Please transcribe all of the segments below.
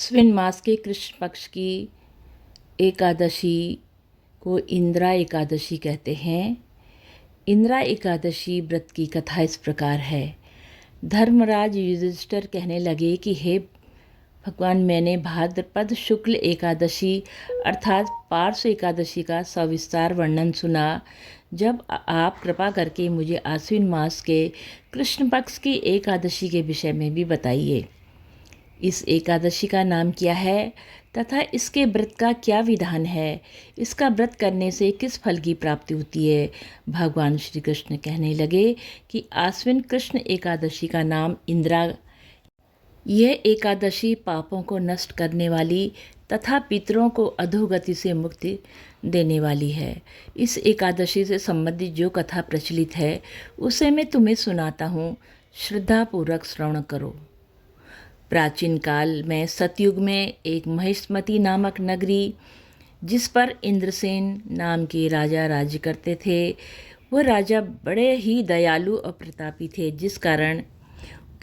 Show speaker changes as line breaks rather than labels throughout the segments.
अश्विन मास के कृष्ण पक्ष की एकादशी को इंदिरा एकादशी कहते हैं। इंदिरा एकादशी व्रत की कथा इस प्रकार है। धर्मराज युधिष्ठिर कहने लगे कि हे भगवान, मैंने भाद्रपद शुक्ल एकादशी अर्थात पार्श्व एकादशी का सविस्तार वर्णन सुना। जब आप कृपा करके मुझे आश्विन मास के कृष्ण पक्ष की एकादशी के विषय में भी बताइए। इस एकादशी का नाम क्या है तथा इसके व्रत का क्या विधान है? इसका व्रत करने से किस फल की प्राप्ति होती है? भगवान श्री कृष्ण कहने लगे कि आश्विन कृष्ण एकादशी का नाम इंदिरा। यह एकादशी पापों को नष्ट करने वाली तथा पितरों को अधोगति से मुक्ति देने वाली है। इस एकादशी से संबंधित जो कथा प्रचलित है उसे मैं तुम्हें सुनाता हूँ, श्रद्धापूर्वक श्रवण करो। प्राचीन काल में सतयुग में एक महिष्मती नामक नगरी, जिस पर इंद्रसेन नाम के राजा राज्य करते थे, वह राजा बड़े ही दयालु और प्रतापी थे, जिस कारण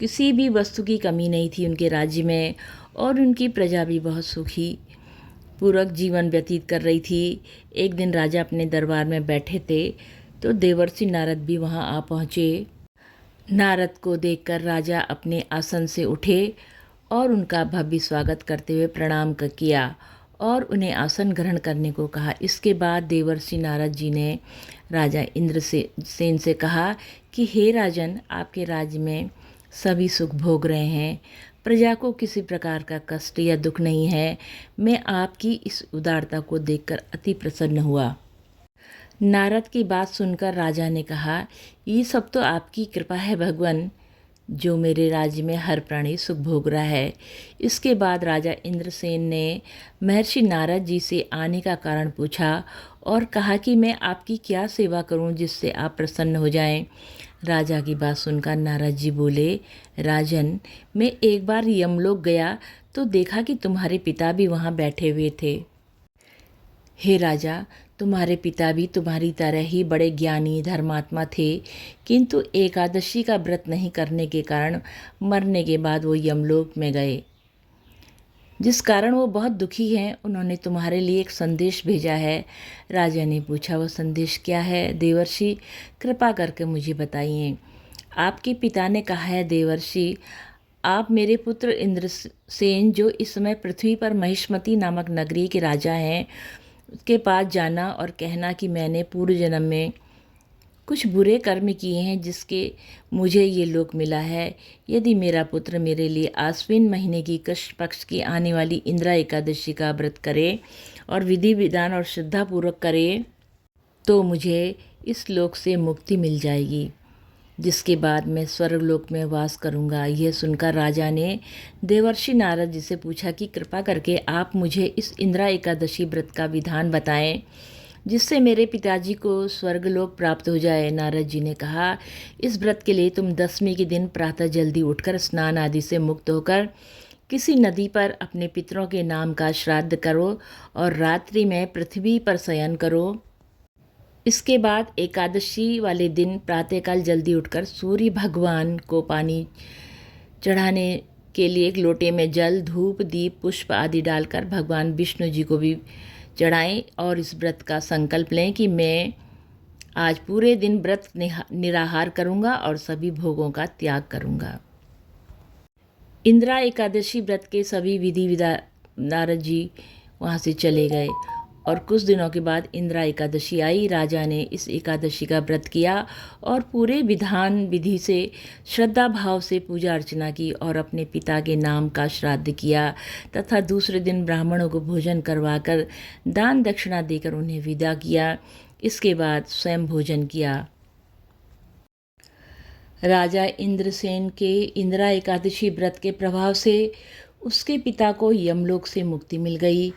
किसी भी वस्तु की कमी नहीं थी उनके राज्य में, और उनकी प्रजा भी बहुत सुखी पूर्वक जीवन व्यतीत कर रही थी। एक दिन राजा अपने दरबार में बैठे थे तो देवर्षि नारद भी वहां आ पहुँचे। नारद को देखकर राजा अपने आसन से उठे और उनका भव्य स्वागत करते हुए प्रणाम किया और उन्हें आसन ग्रहण करने को कहा। इसके बाद देवर्षि नारद जी ने राजा इंद्रसेन से कहा कि हे राजन, आपके राज्य में सभी सुख भोग रहे हैं, प्रजा को किसी प्रकार का कष्ट या दुख नहीं है। मैं आपकी इस उदारता को देखकर अति प्रसन्न हुआ। नारद की बात सुनकर राजा ने कहा, ये सब तो आपकी कृपा है भगवान, जो मेरे राज्य में हर प्राणी सुख भोग रहा है। इसके बाद राजा इंद्रसेन ने महर्षि नारद जी से आने का कारण पूछा और कहा कि मैं आपकी क्या सेवा करूं जिससे आप प्रसन्न हो जाएं। राजा की बात सुनकर नारद जी बोले, राजन, मैं एक बार यमलोक गया तो देखा कि तुम्हारे पिता भी वहां बैठे हुए थे। हे राजा, तुम्हारे पिता भी तुम्हारी तरह ही बड़े ज्ञानी धर्मात्मा थे, किंतु एकादशी का व्रत नहीं करने के कारण मरने के बाद वो यमलोक में गए, जिस कारण वो बहुत दुखी हैं। उन्होंने तुम्हारे लिए एक संदेश भेजा है। राजा ने पूछा, वो संदेश क्या है? देवर्षि, कृपा करके मुझे बताइए। आपके पिता ने कहा है देवर्षि, आप मेरे पुत्र इंद्रसेन, जो इस समय पृथ्वी पर महिष्मती नामक नगरी के राजा हैं, उसके पास जाना और कहना कि मैंने पूर्व जन्म में कुछ बुरे कर्म किए हैं जिसके मुझे ये लोक मिला है। यदि मेरा पुत्र मेरे लिए आश्विन महीने की कृष्ण पक्ष की आने वाली इंदिरा एकादशी का व्रत करे और विधि विधान और श्रद्धापूर्वक करे तो मुझे इस लोक से मुक्ति मिल जाएगी, जिसके बाद मैं स्वर्गलोक में वास करूंगा। यह सुनकर राजा ने देवर्षि नारद जी से पूछा कि कृपा करके आप मुझे इस इंदिरा एकादशी व्रत का विधान बताएं जिससे मेरे पिताजी को स्वर्गलोक प्राप्त हो जाए। नारद जी ने कहा, इस व्रत के लिए तुम दशमी के दिन प्रातः जल्दी उठकर स्नान आदि से मुक्त होकर किसी नदी पर अपने पितरों के नाम का श्राद्ध करो और रात्रि में पृथ्वी पर शयन करो। इसके बाद एकादशी वाले दिन प्रातःकाल जल्दी उठकर सूर्य भगवान को पानी चढ़ाने के लिए एक लोटे में जल, धूप, दीप, पुष्प आदि डालकर भगवान विष्णु जी को भी चढ़ाएं और इस व्रत का संकल्प लें कि मैं आज पूरे दिन व्रत निराहार करूंगा और सभी भोगों का त्याग करूंगा। इंदिरा एकादशी व्रत के सभी विधि विधान नारद जी वहाँ से चले गए और कुछ दिनों के बाद इंदिरा एकादशी आई। राजा ने इस एकादशी का व्रत किया और पूरे विधान विधि से श्रद्धा भाव से पूजा अर्चना की और अपने पिता के नाम का श्राद्ध किया तथा दूसरे दिन ब्राह्मणों को भोजन करवाकर दान दक्षिणा देकर उन्हें विदा किया। इसके बाद स्वयं भोजन किया। राजा इंद्रसेन के इंदिरा एकादशी व्रत के प्रभाव से उसके पिता को यमलोक से मुक्ति मिल गई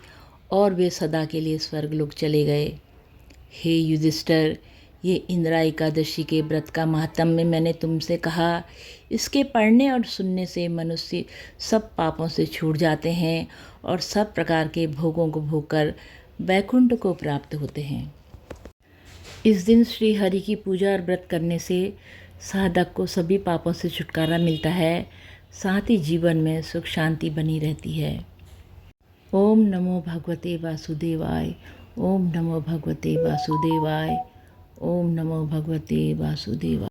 और वे सदा के लिए स्वर्गलोक चले गए। हे युधिष्ठिर, ये इंदिरा एकादशी के व्रत का महात्म्य मैंने तुमसे कहा। इसके पढ़ने और सुनने से मनुष्य सब पापों से छूट जाते हैं और सब प्रकार के भोगों को भोगकर वैकुंठ को प्राप्त होते हैं। इस दिन श्री हरि की पूजा और व्रत करने से साधक को सभी पापों से छुटकारा मिलता है, साथ ही जीवन में सुख शांति बनी रहती है। ओम नमो भगवते वासुदेवाय। ओम नमो भगवते वासुदेवाय। ओम नमो भगवते वासुदेवाय।